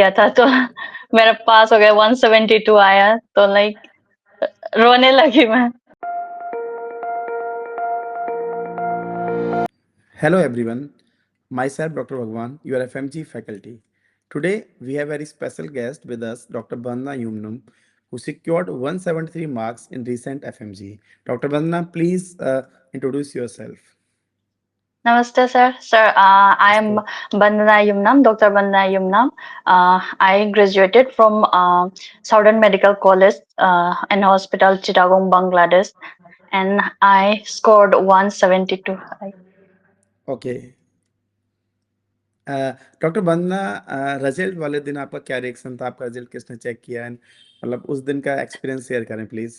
किया था तो मेरा पास हो गया 172 आया तो लाइक रोने लगी मैं। Hello everyone, myself Dr. Bhagwan, your FMG faculty. Today we have a very special guest with us, Dr. Bandna Yumnum, who secured 173 marks in recent FMG. Dr. Bandna, please introduce yourself. Namaste, sir. Sir, I am Bandana Yumnam, Dr. Bandana Yumnam. I graduated from Southern Medical College and Hospital, Chittagong, Bangladesh, and I scored 172. Okay doctor Bandana result वाले दिन आपका क्या reaction था? आपका result किसने check किया? And मतलब उस दिन का एक्सपीरियंस शेयर करें प्लीज।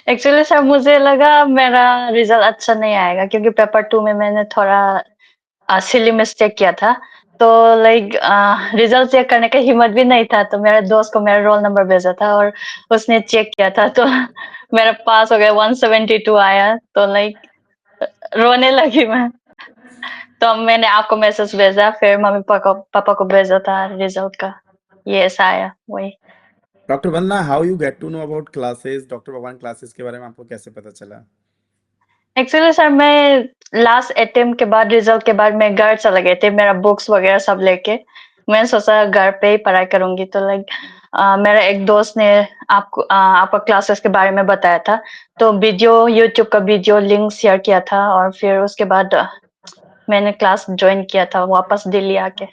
एक्चुअली सर मुझे लगा मेरा रिजल्ट अच्छा नहीं आएगा क्योंकि पेपर 2 में मैंने थोड़ा सिली मिस्टेक किया था। तो लाइक रिजल्ट चेक करने का हिम्मत भी नहीं था तो मेरे दोस्त को मेरा रोल नंबर भेजा था और उसने चेक किया था तो मेरा पास हो गया 172 आया तो लाइक रोने लगी मैं। तो मैंने आपको मैसेज भेजा फिर मम्मी पापा को भेजा था रिजल्ट का। ये ऐसा आया वही। Doctor Bandana, how you get to know about classes? Doctor Bhagwan classes के बारे में आपको कैसे पता चला? एक्चुअली सर मैं लास्ट अटेम्प्ट के बाद रिजल्ट के बाद मैं घर चले गए थे मेरा बुक्स वगैरह सब लेके। मैंने सोचा घर पे ही पढ़ाई करूंगी तो लाइक मेरा एक दोस्त ने आपका क्लासेस के बारे में बताया था। तो वीडियो यूट्यूब का वीडियो लिंक शेयर किया था और फिर उसके बाद मैंने क्लास ज्वाइन किया था वापस दिल्ली आके।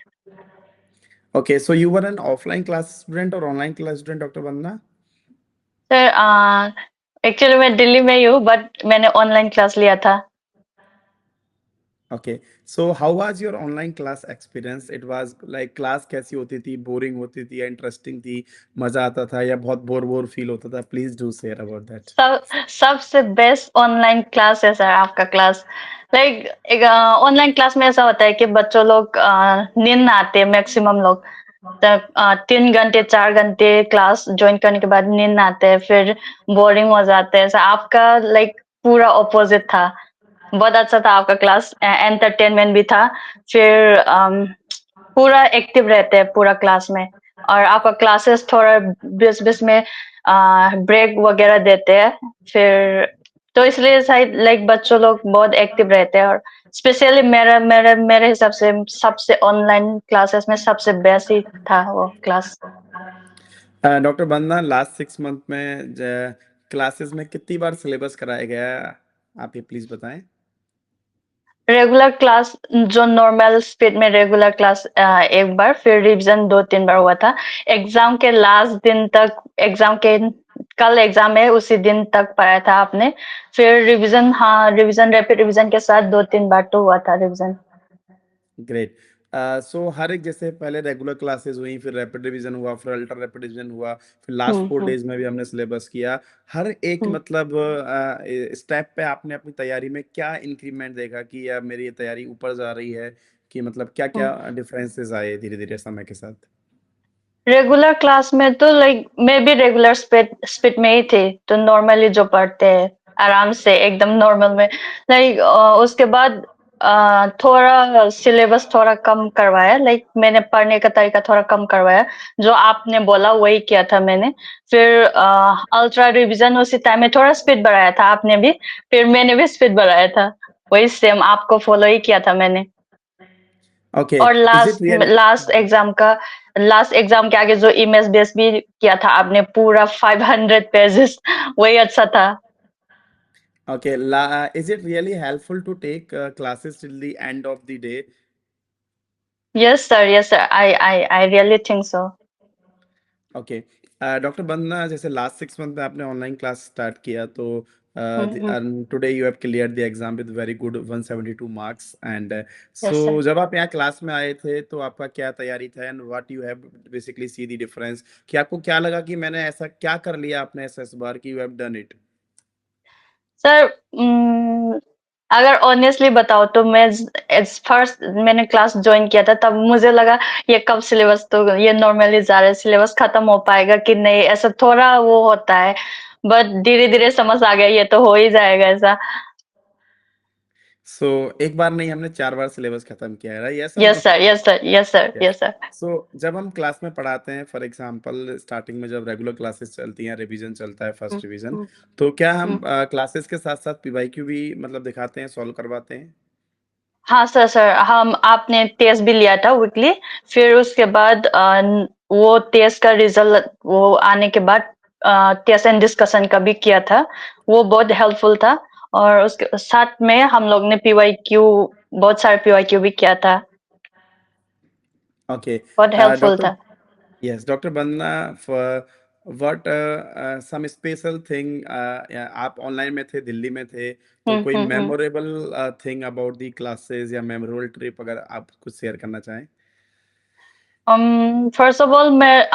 Okay, so you were an offline class student or online class student, Dr. Bandna? Sir actually मैं दिल्ली में ही हूँ बट मैंने ऑनलाइन क्लास लिया था। Okay, so how was your online class experience? It was like class कैसी होती थी? Boring होती थी या इंटरेस्टिंग थी? मजा आता था या बहुत बोर बोर फील होता था? Please do share about that. सबसे बेस्ट ऑनलाइन क्लास है सर आपका क्लास। लाइक एक ऑनलाइन क्लास में ऐसा होता है कि बच्चों लोग नींद ना आते मैक्सिमम लोग। तो 3 घंटे 4 घंटे क्लास ज्वाइन करने के बाद नींद ना आते हैं फिर बोरिंग हो जाते हैं। ऐसा आपका लाइक पूरा ऑपोजिट था। बहुत अच्छा था आपका क्लास एंटरटेनमेंट भी था। फिर पूरा एक्टिव रहते हैं पूरा क्लास में। और आपका क्लासेस थोड़ा बीच बीच में ब्रेक वगैरह देते हैं। फिर तो इसलिए शायद लाइक बच्चों लोग बहुत एक्टिव रहते हैं और स्पेशली मेरे हिसाब से सबसे ऑनलाइन क्लासेस में सबसे बेस्ट ही था वो क्लास। डॉक्टर बंदना, लास्ट 6 मंथ में क्लासेस में कितनी बार सिलेबस कराया गया? आप ये प्लीज बताएं। रेगुलर क्लास जो नॉर्मल स्पीड में रेगुलर क्लास एक बार फिर रिवीजन 2-3 बार हुआ था। एग्जाम के लास्ट दिन तक एग्जाम के कल एग्जाम है उसी दिन तक पढ़ाया था आपने। फिर रिवीजन हाँ रिवीजन रैपिड रिवीजन के साथ 2-3 बार तो हुआ था रिवीजन। ग्रेट। सो हर एक जैसे पहले रेगुलर क्लासेस हुई, फिर रैपिड रिवीजन हुआ, फिर अल्ट्रा रैपिड रिवीजन हुआ, फिर लास्ट हम्म 4 डेज हम्म में भी हमने सिलेबस किया। हर एक हम्म मतलब स्टेप पे आपने अपनी तैयारी में क्या इंक्रीमेंट देखा कि यार मेरी ये तैयारी ऊपर जा रही है, कि मतलब क्या हम्म। क्या डिफरेंसेस आए धीरे धीरे समय के साथ? रेगुलर क्लास में तो लाइक मैं भी रेगुलर स्पीड स्पीड में ही थी तो नॉर्मली जो पढ़ते हैं आराम से एकदम नॉर्मल में। लाइक उसके बाद थोड़ा सिलेबस थोड़ा कम करवाया। लाइक मैंने पढ़ने का तरीका थोड़ा कम करवाया। जो आपने बोला वही किया था मैंने। फिर अल्ट्रा रिवीजन उसी टाइम में थोड़ा स्पीड बढ़ाया था आपने भी। फिर मैंने भी स्पीड बढ़ाया था। वही सेम आपको फॉलो ही किया था मैंने। ओके, और is it last real? Last exam के आगे जो इमेज बेस भी किया था आपने पूरा 500 पेजेस वही अच्छा था। Okay, is it really helpful to take classes till the end of the day? Yes sir I really think so. Okay. Doctor Bandana, जैसे लास्ट 6 मंथ में आपने ऑनलाइन क्लास स्टार्ट किया तो today you have cleared the exam with very good 172 marks and so yes sir. जब आप यहाँ class में आए थे तो आपका क्या तैयारी था and what you have basically see the difference, कि आपको क्या लगा कि मैंने ऐसा क्या कर लिया आपने ऐसा इस बार कि you have done it? Sir अगर ऑनेस्टली बताओ तो मैं फर्स्ट मैंने क्लास ज्वाइन किया था तब मुझे लगा ये कब सिलेबस तो ये नॉर्मली जा रहा है सिलेबस खत्म हो पाएगा कि नहीं ऐसा थोड़ा वो होता है। बट धीरे धीरे समझ आ गया ये तो हो ही जाएगा ऐसा। सो एक बार नहीं, हमने 4 बार सिलेबस खत्म किया है, राइट? यस और no? Yes sir, yes sir, yes sir, yes. Yes sir. So जब हम क्लास में पढ़ाते हैं, फॉर एग्जांपल स्टार्टिंग में जब रेगुलर क्लासेस चलती हैं, रिवीजन चलता है, हम्म, फर्स्ट रिवीजन, हम्म, तो क्या हम हम्म। क्लासेस के साथ-साथ पीवाईक्यू भी मतलब दिखाते हैं, सॉल्व करवाते हैं? हाँ सर, सर हम आपने टेस्ट भी लिया था वीकली। फिर उसके बाद वो टेस्ट का रिजल्ट वो आने के बाद टेस्ट एंड डिस्कशन का भी किया था। वो बहुत हेल्पफुल था। और उसके साथ में हम लोग ने पीवाईक्यू, बहुत सारे पीवाईक्यू भी किया था। ओके। बहुत हेल्पफुल डॉक्टर था। Yes, doctor Vandana, for what some special thing, आप ऑनलाइन में थे, दिल्ली में थे, तो हम्म, कोई hmm, hmm. Memorable thing about the classes या मेमोरेबल ट्रिप अगर आप कुछ शेयर करना चाहें? फर्स्ट ऑफ ऑल मैं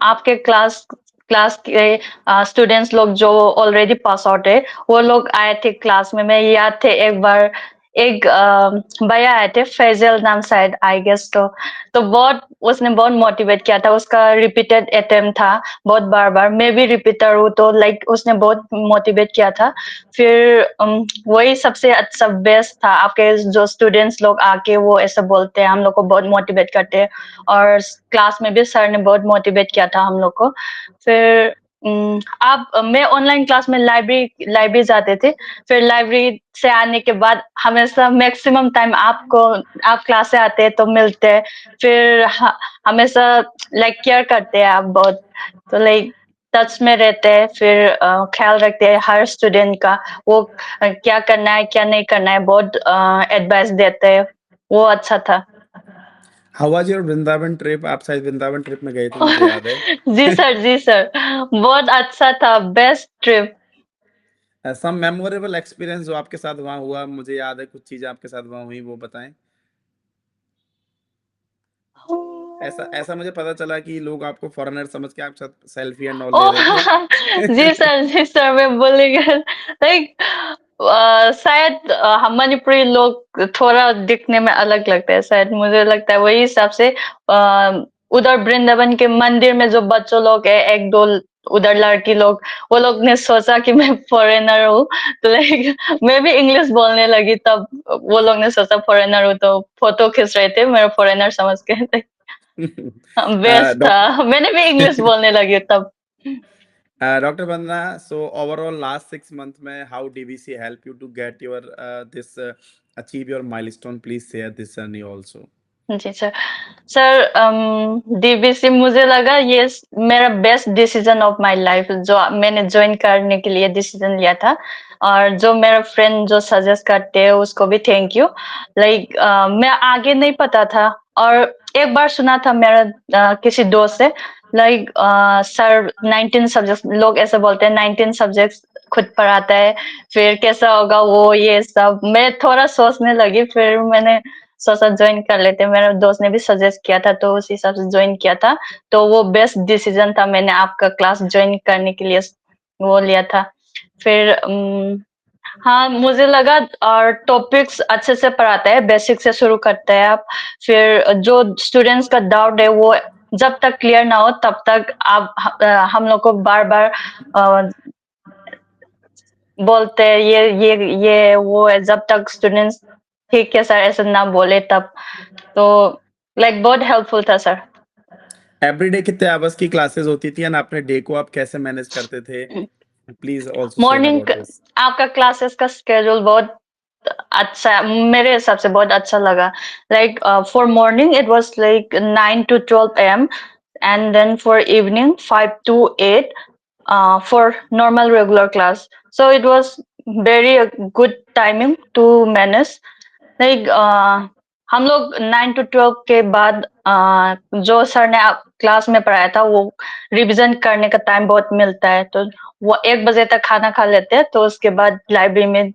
आपके क्लास क्लास के स्टूडेंट्स लोग जो ऑलरेडी पास आउट है, वो लोग आए थे क्लास में। मैं याद थे एक बार एक भैया आए थे, फैजल नाम शायद, आई गेस। तो बहुत उसने बहुत मोटिवेट किया था। उसका रिपीटेड अटेम्प्ट था, बहुत बार बार। मैं भी रिपीटर हूँ, तो लाइक उसने बहुत मोटिवेट किया था। फिर वही सबसे अच्छा बेस्ट था। आपके जो स्टूडेंट्स लोग आके वो ऐसे बोलते हैं, हम लोग को बहुत मोटिवेट करते हैं। और क्लास में भी सर ने बहुत मोटिवेट किया था हम लोग को। फिर आप मैं ऑनलाइन क्लास में लाइब्रेरी लाइब्रेरी जाते थे। फिर लाइब्रेरी से आने के बाद हमेशा मैक्सिमम टाइम आपको, आप क्लास से आते हैं तो मिलते हैं। फिर हमेशा लाइक केयर करते हैं आप बहुत। तो लाइक टच में रहते हैं। फिर ख्याल रखते हैं हर स्टूडेंट का। वो क्या करना है क्या नहीं करना है, बहुत एडवाइस देते हैं। वो अच्छा था। How was your Vrindavan trip? आप शायद वृंदावन ट्रिप में गए थे, मुझे याद है। जी सर, जी सर। बहुत अच्छा था, बेस्ट ट्रिप। सम मेमोरेबल एक्सपीरियंस जो आपके साथ वहाँ हुआ, मुझे याद है कुछ चीजें आपके साथ वहाँ हुई, वो बताएं। ऐसा ऐसा मुझे पता चला कि लोग आपको फॉरेनर समझ के आपके साथ सेल्फी एंड ऑल ले ओह! रहे जी थे। सर, जी सर, मैं भूल ही गया। लाइक शायद हम मणिपुरी लोग थोड़ा दिखने में अलग लगते हैं शायद, मुझे लगता है वही हिसाब से। उधर वृंदावन के मंदिर में जो बच्चों लोग है, एक दो उधर लड़की लोग, वो लोग ने सोचा कि मैं फॉरेनर हूँ। तो लाइक मैं भी इंग्लिश बोलने लगी तब। वो लोग ने सोचा फॉरेनर हूँ, तो फोटो खींच रहे थे मेरा फॉरेनर समझ के। बेस्ट डॉक्टर था, मैंने भी इंग्लिश बोलने लगी तब। Doctor Vandana, so overall last 6 month में how DVC help you to get your this achieve your milestone? Please share this journey also. जी सर। सर डीबीसी मुझे लगा ये मेरा best decision of my life, जो मैंने ज्वाइन करने के लिए डिसीजन लिया था। और जो मेरा फ्रेंड जो सजेस्ट करते हैं उसको भी थैंक यू। लाइक मैं आगे नहीं पता था। और एक बार सुना था मेरा किसी दोस्त से, लाइक सर 19 सब्जेक्ट, लोग ऐसे बोलते हैं 19 सब्जेक्ट खुद पढ़ाता है, फिर कैसा होगा वो ये सब। मैं थोड़ा सोचने लगी, फिर मैंने सोचा ज्वाइन कर लेते। मेरे दोस्त ने भी सजेस्ट किया था, तो उस हिसाब से ज्वाइन किया था। तो वो बेस्ट डिसीजन था, मैंने आपका क्लास ज्वाइन करने के लिए वो लिया था। फिर हाँ मुझे लगा, और टॉपिक्स अच्छे से पढ़ाता है, बेसिक से शुरू करते हैं आप। फिर जो स्टूडेंट्स का डाउट है वो जब तक क्लियर ना हो तब तक आप हम लोग को बार बार बोलते हैं ये वो है, जब तक स्टूडेंट्स ठीक है सर ऐसा ना बोले तब। तो लाइक बहुत हेल्पफुल था सर। एवरीडे कितने आवर्स की क्लासेस होती थी एंड अपने डे को आप कैसे मैनेज करते थे? Please also share morning about this. आपका क्लासेस का स्केड्यूल बहुत अच्छा, मेरे हिसाब से बहुत अच्छा लगा। Like for morning it was like 9 to 12 a.m. and then for evening 5 to 8 for normal regular class. So it was very good timing to manage. Like हम लोग 9 to 12 के बाद जो सर ने क्लास में पढ़ाया था वो रिवीजन करने का टाइम बहुत मिलता है। तो वो 1 बजे तक खाना खा लेते हैं, तो उसके बाद लाइब्रेरी में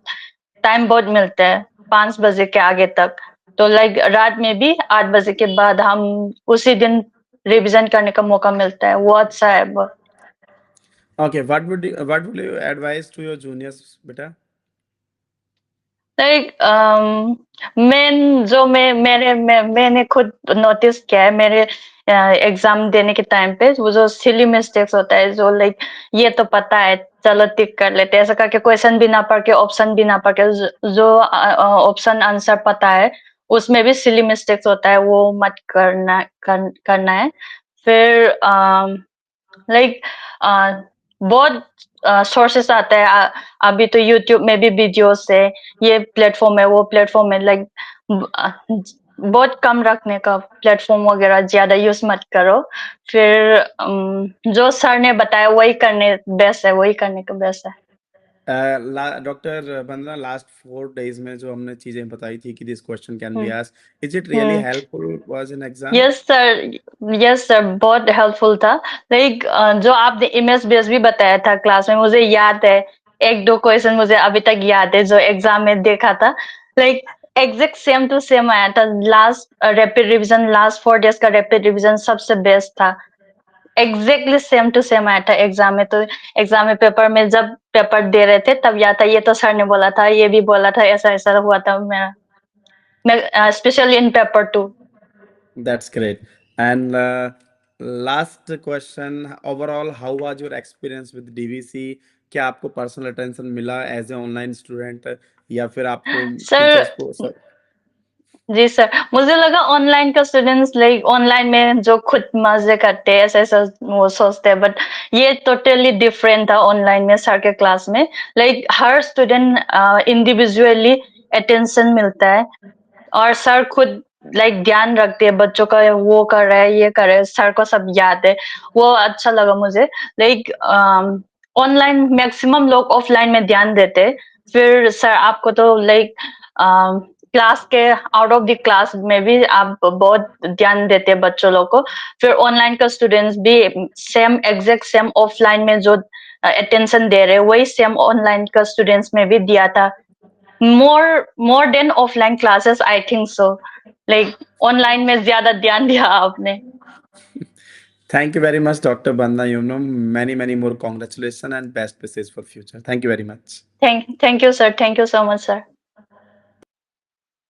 टाइम बहुत मिलता है 5 बजे के आगे तक। तो लाइक रात में भी 8 बजे के बाद हम उसी दिन रिवीजन करने का मौका मिलता है। वो अच्छा है बहुत। Okay, what would you advice to your juniors बेटा? लाइक मेन जो मैंने खुद नोटिस किया है, मेरे एग्जाम देने के टाइम पे वो जो सिली मिस्टेक्स होता है, जो लाइक ये तो पता है चलो टिक कर लेते हैं, ऐसा करके क्वेश्चन भी ना पढ़ के ऑप्शन भी ना पढ़ के जो ऑप्शन आंसर पता है उसमें भी सिली मिस्टेक्स होता है, वो मत करना है। फिर लाइक बहुत सोर्सेस आते हैं, अभी तो यूट्यूब में भी वीडियोस है, ये प्लेटफॉर्म है वो प्लेटफॉर्म है, लाइक बहुत कम रखने का, प्लेटफॉर्म वगैरह ज्यादा यूज मत करो। फिर जो सर ने बताया वही करने बेस्ट है, वही करने का बेस्ट है। डॉक्टर बंदना, लास्ट 4 days में जो हमने चीजें बताई थी कि this question can be hmm asked, is it really hmm helpful was in exam? Yes sir, yes sir, बहुत हेल्पफुल था। लाइक जो आपने इमेज बेस भी बताया था क्लास में, मुझे याद है, एक दो क्वेश्चन मुझे अभी तक याद है जो एग्जाम में देखा था। Like exact same to same आया था। Last rapid revision, last 4 days का रैपिड रिवीजन सबसे बेस्ट था। एग्जैक्टली सेम टू सेम आया था एग्जाम में। तो एग्जाम में पेपर में जब पेपर दे रहे थे तब याद था, ये तो सर ने बोला था, ये भी बोला था, ऐसा ऐसा हुआ था मेरा, मैं specially in paper 2। That's great. And last question, overall, how was your experience with DVC? क्या आपको पर्सनल अटेंशन मिला एज ए ऑनलाइन स्टूडेंट, या फिर आपको टीचर्स सर, को जी सर, मुझे लगा ऑनलाइन का स्टूडेंट्स लाइक ऑनलाइन में जो खुद मजे करते हैं ऐसा ऐसा वो सोचते हैं, बट ये टोटली डिफरेंट था ऑनलाइन में सर के क्लास में। लाइक हर स्टूडेंट इंडिविजुअली अटेंशन मिलता है, और सर खुद लाइक ध्यान रखते हैं बच्चों का, वो कर रहा है ये कर रहा है, सर को सब याद है। वो अच्छा लगा मुझे। लाइक ऑनलाइन मैक्सिमम लोग ऑफलाइन में ध्यान देते हैं। फिर सर आपको तो लाइक क्लास के आउट ऑफ द क्लास में भी आप बहुत ध्यान देते हैं बच्चों लोग को। फिर ऑनलाइन का स्टूडेंट्स भी सेम एग्जैक्ट सेम ऑफलाइन में जो अटेंशन दे रहे हैं वही सेम ऑनलाइन का स्टूडेंट्स में भी दिया था। more than offline classes, I think so. Like online में ज्यादा ध्यान दिया आपने। Thank you very much, Dr. Bandna Yumnum. Many more congratulations and best wishes for future. Thank you very much. Thank you sir, thank you so much sir।